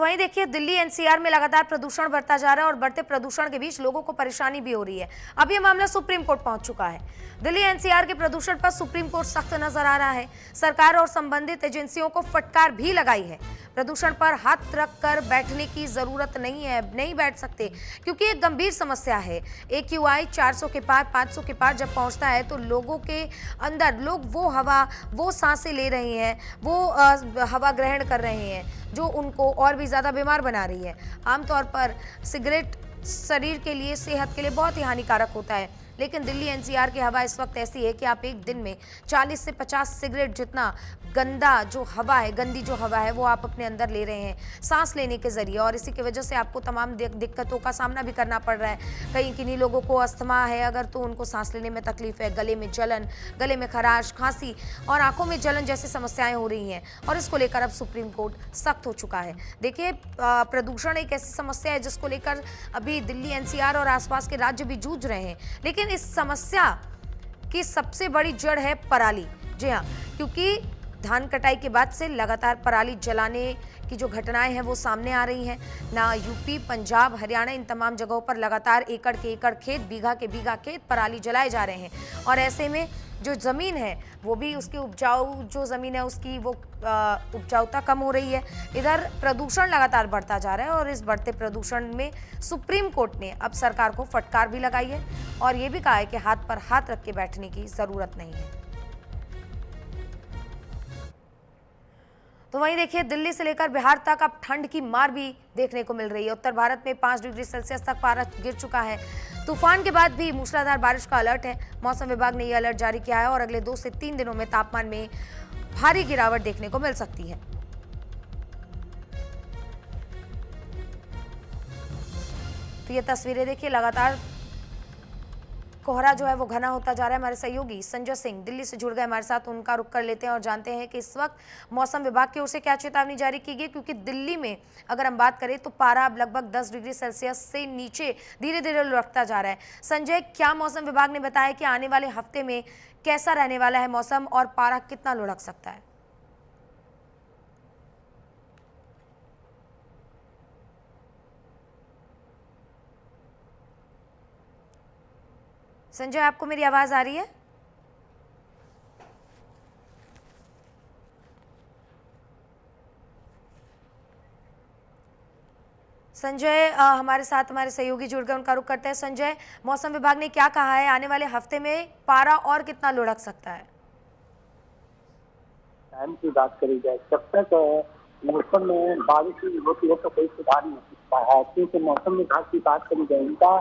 तो वहीं देखिए दिल्ली एनसीआर में लगातार प्रदूषण बढ़ता जा रहा है और बढ़ते प्रदूषण के बीच लोगों को परेशानी भी हो रही है। अब ये मामला सुप्रीम कोर्ट पहुंच चुका है। दिल्ली एनसीआर के प्रदूषण पर सुप्रीम कोर्ट सख्त नजर आ रहा है। सरकार और संबंधित एजेंसियों को फटकार भी लगाई है। प्रदूषण पर हाथ रखकर बैठने की जरूरत नहीं है, नहीं बैठ सकते क्योंकि एक गंभीर समस्या है। AQI 400 के पार 500 के पार जब पहुंचता है तो लोगों के अंदर लोग वो हवा, वो सांसें ले रहे हैं, वो हवा ग्रहण कर रहे हैं जो उनको और भी ज़्यादा बीमार बना रही है। आमतौर पर सिगरेट शरीर के लिए, सेहत के लिए बहुत ही हानिकारक होता है, लेकिन दिल्ली एनसीआर की हवा इस वक्त ऐसी है कि आप एक दिन में 40 से 50 सिगरेट जितना गंदा जो हवा है, गंदी जो हवा है वो आप अपने अंदर ले रहे हैं सांस लेने के जरिए, और इसी की वजह से आपको तमाम दिक्कतों का सामना भी करना पड़ रहा है। कहीं किन्हीं लोगों को अस्थमा है अगर, तो उनको सांस लेने में तकलीफ है, गले में जलन, गले में खराश, खांसी और आंखों में जलन जैसी समस्याएं हो रही हैं, और इसको लेकर अब सुप्रीम कोर्ट सख्त हो चुका है। देखिए, प्रदूषण एक ऐसी समस्या है जिसको लेकर अभी दिल्ली एनसीआर और आसपास के राज्य भी जूझ रहे हैं, लेकिन इस समस्या की सबसे बड़ी जड़ है पराली। जी हाँ, क्योंकि धान कटाई के बाद से लगातार पराली जलाने की जो घटनाएं हैं वो सामने आ रही हैं। ना यूपी, पंजाब, हरियाणा, इन तमाम जगहों पर लगातार एकड़ के एकड़ खेत, बीघा के बीघा खेत पराली जलाए जा रहे हैं, और ऐसे में जो ज़मीन है वो भी, उसकी उपजाऊ जो ज़मीन है उसकी वो उपजाऊता कम हो रही है। इधर प्रदूषण लगातार बढ़ता जा रहा है, और इस बढ़ते प्रदूषण में सुप्रीम कोर्ट ने अब सरकार को फटकार भी लगाई है और ये भी कहा है कि हाथ पर हाथ रख के बैठने की ज़रूरत नहीं है। तो वहीं देखिए, दिल्ली से लेकर बिहार तक अब ठंड की मार भी देखने को मिल रही है। उत्तर भारत में 5 डिग्री सेल्सियस तक पारा गिर चुका है। तूफान के बाद भी मूसलाधार बारिश का अलर्ट है। मौसम विभाग ने यह अलर्ट जारी किया है और अगले 2 से 3 दिनों में तापमान में भारी गिरावट देखने को मिल सकती है। तो ये तस्वीरें देखिए, लगातार कोहरा जो है वो घना होता जा रहा है। हमारे सहयोगी संजय सिंह दिल्ली से जुड़ गए हमारे साथ, उनका रुख कर लेते हैं और जानते हैं कि इस वक्त मौसम विभाग की ओर से क्या चेतावनी जारी की गई, क्योंकि दिल्ली में अगर हम बात करें तो पारा अब लगभग 10 डिग्री सेल्सियस से नीचे धीरे धीरे लुढ़कता जा रहा है। संजय, क्या मौसम विभाग ने बताया कि आने वाले हफ्ते में कैसा रहने वाला है मौसम और पारा कितना लुढ़क सकता है? संजय, आपको मेरी आवाज आ रही है? संजय, हमारे साथ हमारे सहयोगी जुड़ गए, उनका रुख करते हैं। संजय, मौसम विभाग ने क्या कहा है, आने वाले हफ्ते में पारा और कितना लुढ़क सकता है? टाइम की बात करी जाए, जब तक मौसम में बारिश होती है तो कोई सुधार नहीं हो सकता है, क्योंकि मौसम विभाग की बात करी जाए, इनका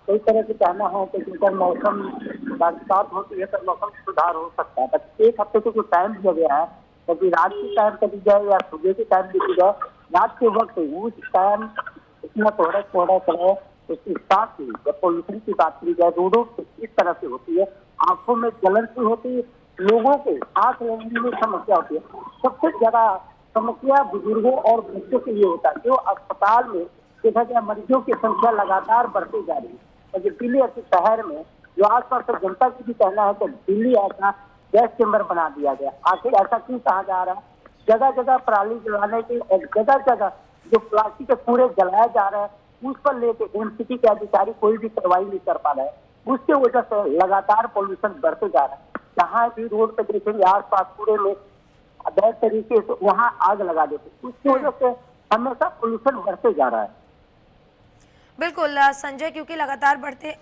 कई तरह से कहना है कि जब मौसम बरसात होती है तो मौसम सुधार हो सकता है। बस 1 हफ्ते को जो टाइम दिया गया है, कभी रात की टाइम करी जाए या सुबह की टाइम दी जाए, रात के वक्त उस टाइम इतना कोहरा करे, उसके साथ ही जब पोल्यूशन की बात करी जाए, रोडों पर इस तरह से होती है, आंखों में जलन सी होती है, लोगों को सांस लेने में समस्या होती है। सबसे ज्यादा समस्या बुजुर्गों और बच्चों के लिए होता है, जो अस्पताल में देखा गया मरीजों की संख्या लगातार बढ़ती जा रही है। और जो दिल्ली ऐसे शहर में जो आसपास की जनता की भी कहना है कि दिल्ली ऐसा गैस चेम्बर बना दिया गया। आखिर ऐसा क्यों कहा जा रहा है? जगह जगह पराली जलाने की और जगह जगह जो प्लास्टिक के कूड़े जलाए जा रहे हैं, उस पर लेके एमसीटी के अधिकारी कोई भी कार्रवाई नहीं कर पा रहे हैं। उसके वजह से लगातार पोल्यूशन बढ़ते जा रहा है। जहाँ भी रोड पे देखेंगे आसपास कूड़े में अवैध तरीके से वहाँ आग लगा देते, उसकी वजह से हमेशा पोल्यूशन बढ़ते जा रहा है। बिल्कुल संजय, क्योंकि लगातार बढ़ते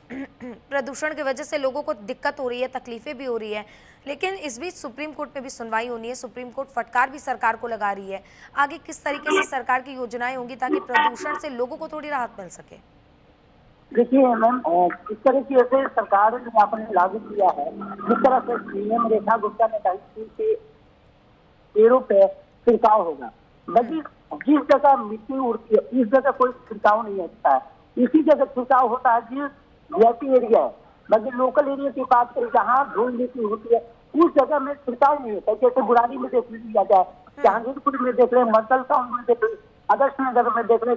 प्रदूषण की वजह से लोगों को दिक्कत हो रही है, तकलीफें भी हो रही है, लेकिन इस बीच सुप्रीम कोर्ट में भी सुनवाई होनी है। सुप्रीम कोर्ट फटकार भी सरकार को लगा रही है। आगे किस तरीके से सरकार की योजनाएं होंगी ताकि प्रदूषण से लोगों को थोड़ी राहत मिल सके? देखिए मैम, जिस तरह की ऐसे सरकार ने आपने लागू किया है, जिस तरह से सीएम रेखा गुप्ता ने कहा कि पेड़ों पे छिड़काव होगा, लेकिन जिस जगह मिट्टी उड़ती है इस जगह कोई छिड़काव नहीं होता है, इसी जगह छिड़काव होता है जिस वीआईपी एरिया है। बाकी लोकल एरिया की बात करें जहाँ धूल मिट्टी होती है उस जगह में छिड़काव नहीं होता। जैसे बुराड़ी में देख लिया जाए, जहांगीरपुर में देख लें, मर्दल टाउन में देख लें, आदर्श नगर में देख लें,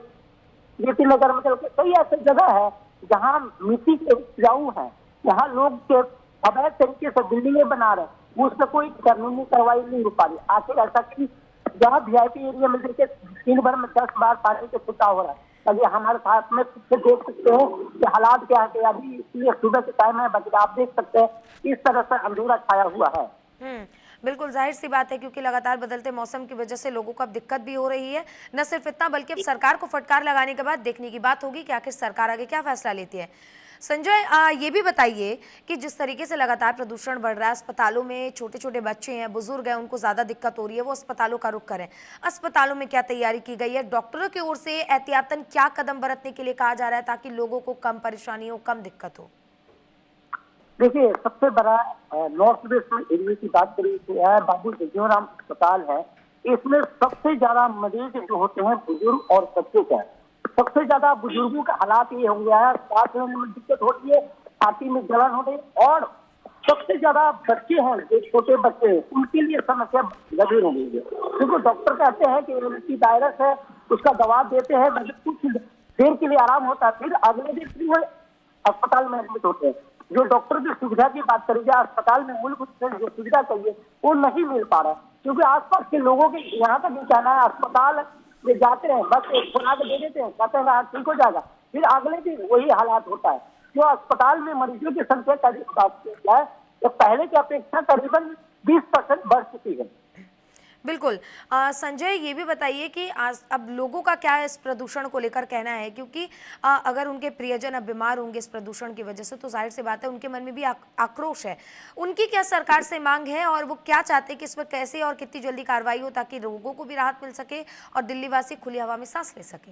जेपी नगर में देख लें, कई ऐसी जगह है जहाँ मिट्टी के उपजाऊ है, जहाँ लोग के अवैध तरीके से बिल्डिंगें बना रहे हैं, उसमें कोई कानूनी कार्रवाई नहीं हो पा रही। आखिर ऐसा कि जहाँ वीआईपी एरिया में देखे दिन भर में 10 बार पानी से छुट्टा हो रहा है। अभी हमारे साथ में खुद से देख सकते हो कि हालात क्या है। अभी इसलिए सुबह के टाइम है, बल्कि आप देख सकते हैं इस तरह से अंधेरा छाया हुआ है। बिल्कुल जाहिर सी बात है, क्योंकि लगातार बदलते मौसम की वजह से लोगों को अब दिक्कत भी हो रही है। न सिर्फ इतना, बल्कि अब सरकार को फटकार लगाने के बाद देखने की बात होगी कि आखिर सरकार आगे क्या फैसला लेती है। संजय, ये भी बताइए कि जिस तरीके से लगातार प्रदूषण बढ़ रहा है, अस्पतालों में छोटे छोटे बच्चे हैं, बुजुर्ग हैं, उनको ज़्यादा दिक्कत हो रही है, वो अस्पतालों का रुख करें। अस्पतालों में क्या तैयारी की गई है? डॉक्टरों की ओर से एहतियातन क्या कदम बरतने के लिए कहा जा रहा है ताकि लोगों को कम परेशानी हो, कम दिक्कत हो? देखिए, सबसे बड़ा नॉर्थ वेस्ट में एरिया की बात करें तो बाबू जगजीवन राम अस्पताल है। इसमें सबसे ज्यादा मरीज जो होते हैं बुजुर्ग और बच्चे का। सबसे ज्यादा बुजुर्गों का हालात ये हो गया है, सांस लेने में दिक्कत होती है, छाती में जलन हो रही है, और सबसे ज्यादा बच्चे हैं, जो छोटे बच्चे हैं, उनके लिए समस्या गंभीर हो गई है। क्योंकि डॉक्टर कहते हैं कि एलर्जी वायरस है, उसका दवा देते हैं, कुछ देर के लिए आराम होता है, फिर अगले दिन फिर अस्पताल में एडमिट होते हैं। जो डॉक्टर की सुविधा की बात करेंगे, अस्पताल में मूलभूत जो सुविधा चाहिए वो नहीं मिल पा रहा है। क्योंकि आसपास के लोगों के यहाँ तक भी कहना है, अस्पताल में जाते हैं, बस एक बना के दे देते हैं, कहते हैं ठीक हो जाएगा, फिर अगले दिन वही हालात होता है। जो अस्पताल में मरीजों की संख्या है तो पहले की अपेक्षा करीबन 20% बढ़ चुकी है। बिल्कुल। संजय, ये भी बताइए कि आज अब लोगों का क्या इस प्रदूषण को लेकर कहना है, क्योंकि अगर उनके प्रियजन अब बीमार होंगे इस प्रदूषण की वजह से, तो जाहिर सी बात है उनके मन में भी आक्रोश है। उनकी क्या सरकार से मांग है और वो क्या चाहते हैं कि इस पर कैसे और कितनी जल्दी कार्रवाई हो ताकि लोगों को भी राहत मिल सके और दिल्ली वासी खुली हवा में सांस ले सके?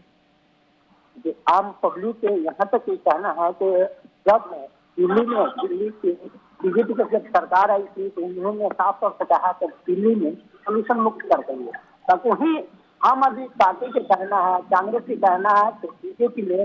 आम पब्लिक के यहाँ तक ये कहना है कि जब दिल्ली की बीजेपी की जब सरकार आई थी तो उन्होंने साफ तौर से कहा कि दिल्ली में पॉल्यूशन मुक्त कर देंगे। तब वही आम आदमी पार्टी के कहना है, कांग्रेस की कहना है कि बीजेपी ने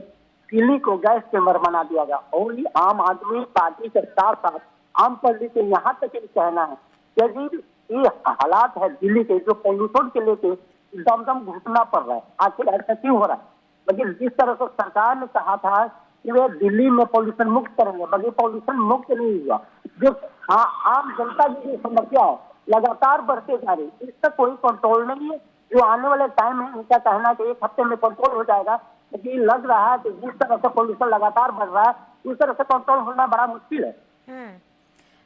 दिल्ली को गैस चेंबर बना दिया गया। और आम आदमी पार्टी के साथ साथ आम पब्लिक के यहाँ तक ये कहना है कि यदि ये हालात है दिल्ली के, जो पॉल्यूशन के लेके दम घुटना पड़ रहा है, आखिर ऐसा क्यों हो रहा है? लेकिन जिस तरह से सरकार ने कहा था कि वे दिल्ली में पॉल्यूशन मुक्त करेंगे, बल्कि पॉल्यूशन मुक्त नहीं हुआ। जो आम जनता की जो समस्या है लगातार बढ़ते जा रही है, इसका कोई कंट्रोल नहीं है। जो आने वाले टाइम है, उनका कहना है कि 1 हफ्ते में कंट्रोल हो जाएगा, लेकिन लग रहा है कि जिस तरह से पॉल्यूशन लगातार बढ़ रहा है, उस तरह से कंट्रोल होना बड़ा मुश्किल है।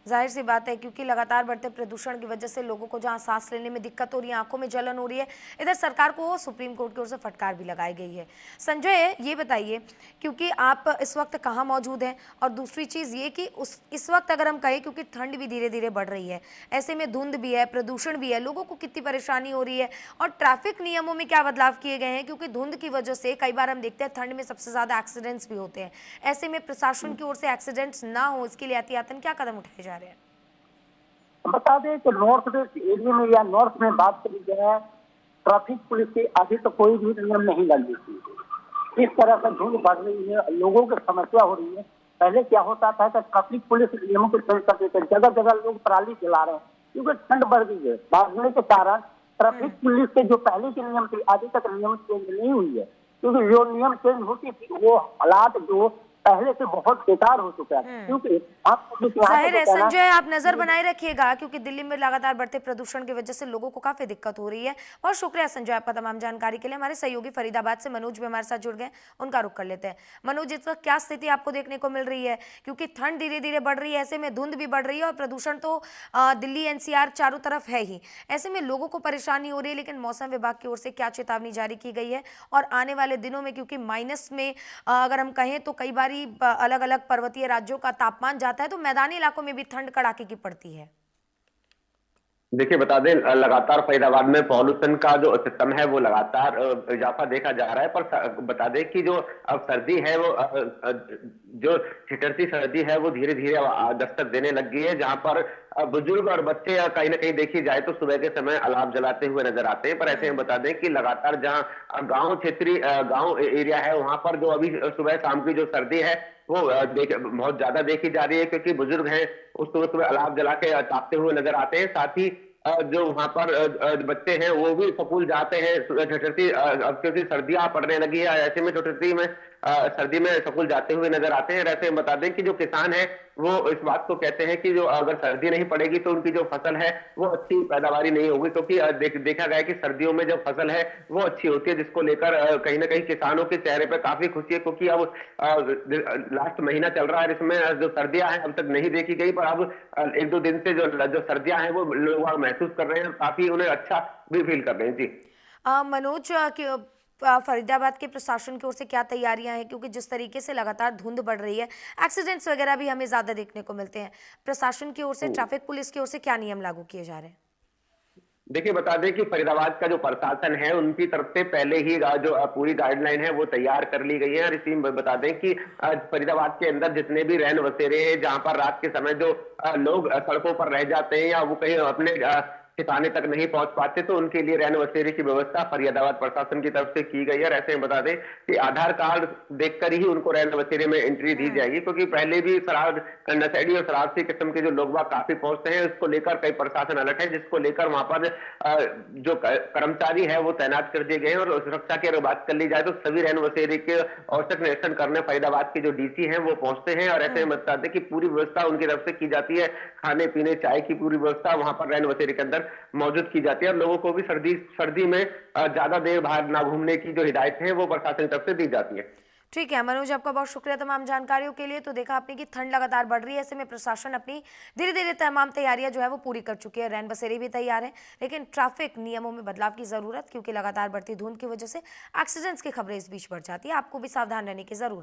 जाहिर सी बात है, क्योंकि लगातार बढ़ते प्रदूषण की वजह से लोगों को जहां सांस लेने में दिक्कत हो रही है, आंखों में जलन हो रही है, इधर सरकार को सुप्रीम कोर्ट की ओर से फटकार भी लगाई गई है। संजय, ये बताइए, क्योंकि आप इस वक्त कहाँ मौजूद हैं, और दूसरी चीज़ ये कि इस वक्त अगर हम कहें, क्योंकि ठंड भी धीरे धीरे बढ़ रही है, ऐसे में धुंध भी है, प्रदूषण भी है, लोगों को कितनी परेशानी हो रही है, और ट्रैफिक नियमों में क्या बदलाव किए गए हैं? क्योंकि धुंध की वजह से कई बार हम देखते हैं ठंड में सबसे ज़्यादा एक्सीडेंट्स भी होते हैं। ऐसे में प्रशासन की ओर से एक्सीडेंट्स ना हो, इसके लिए एहतियातन क्या कदम उठाए जा रहे हैं? बता दें कि नॉर्थ वेस्ट एरिया में या नॉर्थ में बात करी जाए, ट्रैफिक पुलिस की अभी तो कोई भी नियम नहीं लगी थी। इस तरह से धुंध बढ़ रही है, लोगों की समस्या हो रही है। पहले क्या होता था कि ट्रैफिक पुलिस नियमों को चेंज करते थे, जगह जगह लोग पराली जला रहे हैं क्योंकि ठंड बढ़ गई है। बढ़ने के कारण ट्रैफिक पुलिस के जो पहले के नियम थे, अभी तक नियम चेंज नहीं हुई है, क्योंकि जो नियम चेंज होती थी वो हालात जो पहले से बहुत बेकार हो चुका है। क्योंकि जाहिर है संजय, आप नजर बनाए रखिएगा, क्योंकि दिल्ली में लगातार बढ़ते प्रदूषण की वजह से लोगों को काफी दिक्कत हो रही है। बहुत शुक्रिया संजय आपका तमाम जानकारी के लिए। हमारे सहयोगी फरीदाबाद से मनोज भी हमारे साथ जुड़ गए, उनका रुख कर लेते हैं। मनोज, इस वक्त क्या स्थिति आपको देखने को मिल रही है? क्योंकि ठंड धीरे धीरे बढ़ रही है, ऐसे में धुंध भी बढ़ रही है और प्रदूषण तो दिल्ली NCR चारों तरफ है ही। ऐसे में लोगों को परेशानी हो रही है, लेकिन मौसम विभाग की ओर से क्या चेतावनी जारी की गई है? और आने वाले दिनों में, क्योंकि माइनस में अगर हम कहें तो कई बार अलग अलग पर्वतीय राज्यों का तापमान जाता है, तो मैदानी इलाकों में भी ठंड कड़ाके की पड़ती है। देखिए, बता दें, लगातार फरीदाबाद में पॉल्यूशन का जो सिस्टम है वो लगातार इजाफा देखा जा रहा है। पर बता दें कि जो अब सर्दी है वो जो छिटरती सर्दी है वो धीरे धीरे दस्तक देने लग गई है, जहां पर बुजुर्ग और बच्चे कहीं ना कहीं देखी जाए तो सुबह के समय अलाव जलाते हुए नजर आते हैं। पर ऐसे में बता दें कि लगातार जहां गांव क्षेत्रीय गांव एरिया है, वहां पर जो अभी सुबह शाम की जो सर्दी है वो बहुत ज्यादा देखी जा रही है, क्योंकि बुजुर्ग हैं उस सुबह अलाव जला के तापते हुए नजर आते हैं। साथ ही जो वहां पर बच्चे हैं वो भी स्कूल जाते हैं, क्योंकि सर्दियां पड़ने लगी है। ऐसे में छुट्टी में सर्दी में स्कूल जाते हुए नजर आते हैं। ऐसे में बता दें कि जो किसान है वो इस बात को कहते हैं कि जो अगर सर्दी नहीं पड़ेगी तो उनकी जो फसल है वो अच्छी पैदावारी नहीं होगी, क्योंकि देखा गया है कि सर्दियों में जो फसल है वो अच्छी होती है, जिसको लेकर कहीं ना कहीं किसानों के चेहरे पर काफी खुशी है, क्योंकि अब लास्ट महीना चल रहा है, इसमें जो सर्दियां हैं अब तक नहीं देखी गई, पर अब एक दो दिन से जो सर्दियां हैं वो लोग महसूस कर रहे हैं, काफी उन्हें अच्छा भी फील कर रहे हैं। जी मनोज, फरीदाबाद के प्रशासन की ओर से क्या तैयारियां हैं, क्योंकि जिस तरीके से लगातार धुंध बढ़ रही है, एक्सीडेंट्स वगैरह भी हमें ज्यादा देखने को मिलते हैं, प्रशासन की ओर से, ट्रैफिक पुलिस की ओर से क्या नियम लागू किए जा रहे हैं? देखिए, बता दें कि फरीदाबाद का जो प्रशासन है उनकी तरफ से पहले ही जो पूरी गाइडलाइन है वो तैयार कर ली गई है। और इसी में बता दें कि फरीदाबाद के अंदर जितने भी रैन बसेरे हैं, जहां पर रात के समय जो लोग सड़कों पर रह जाते हैं या वो कहीं अपने ठिकाने तक नहीं पहुंच पाते, तो उनके लिए रैन बसेरे की व्यवस्था फरीदाबाद प्रशासन की तरफ से की गई है। और ऐसे में बता दें कि आधार कार्ड देखकर ही उनको रैन बसेरे में एंट्री दी जाएगी, क्योंकि पहले भी शराब नशेड़ी और शराबी किस्म के जो लोग बाग काफी पहुंचते हैं, उसको लेकर कई प्रशासन अलर्ट है, जिसको लेकर वहां पर जो कर्मचारी है वो तैनात कर दिए गए हैं। और सुरक्षा की अगर बात कर ली जाए तो सभी रैन बसेरे के औचक निरीक्षण करने फरीदाबाद के जो डीसी हैं वो पहुंचते हैं। और ऐसे में बता दें कि पूरी व्यवस्था उनकी तरफ से की जाती है, खाने पीने चाय की पूरी व्यवस्था वहां पर रैन बसेरे के अंदर मौजूद की जाती है। और लोगों को भी सर्दी में ज्यादा देर बाहर ना घूमने की जो हिदायत है वो प्रशासन की तरफ से दी जाती है। ठीक है मनोज, आपका बहुत शुक्रिया तमाम जानकारियों के लिए। तो देखा आपने कि ठंड लगातार बढ़ रही है, ऐसे में प्रशासन अपनी धीरे धीरे तमाम तैयारियां जो है वो पूरी कर चुकी है, रैन बसेरे भी तैयार है, लेकिन ट्रैफिक नियमों में बदलाव की जरूरत, क्योंकि लगातार बढ़ती धुंध की वजह से एक्सीडेंट्स की खबरें इस बीच बढ़ जाती है, आपको भी सावधान रहने की जरूरत।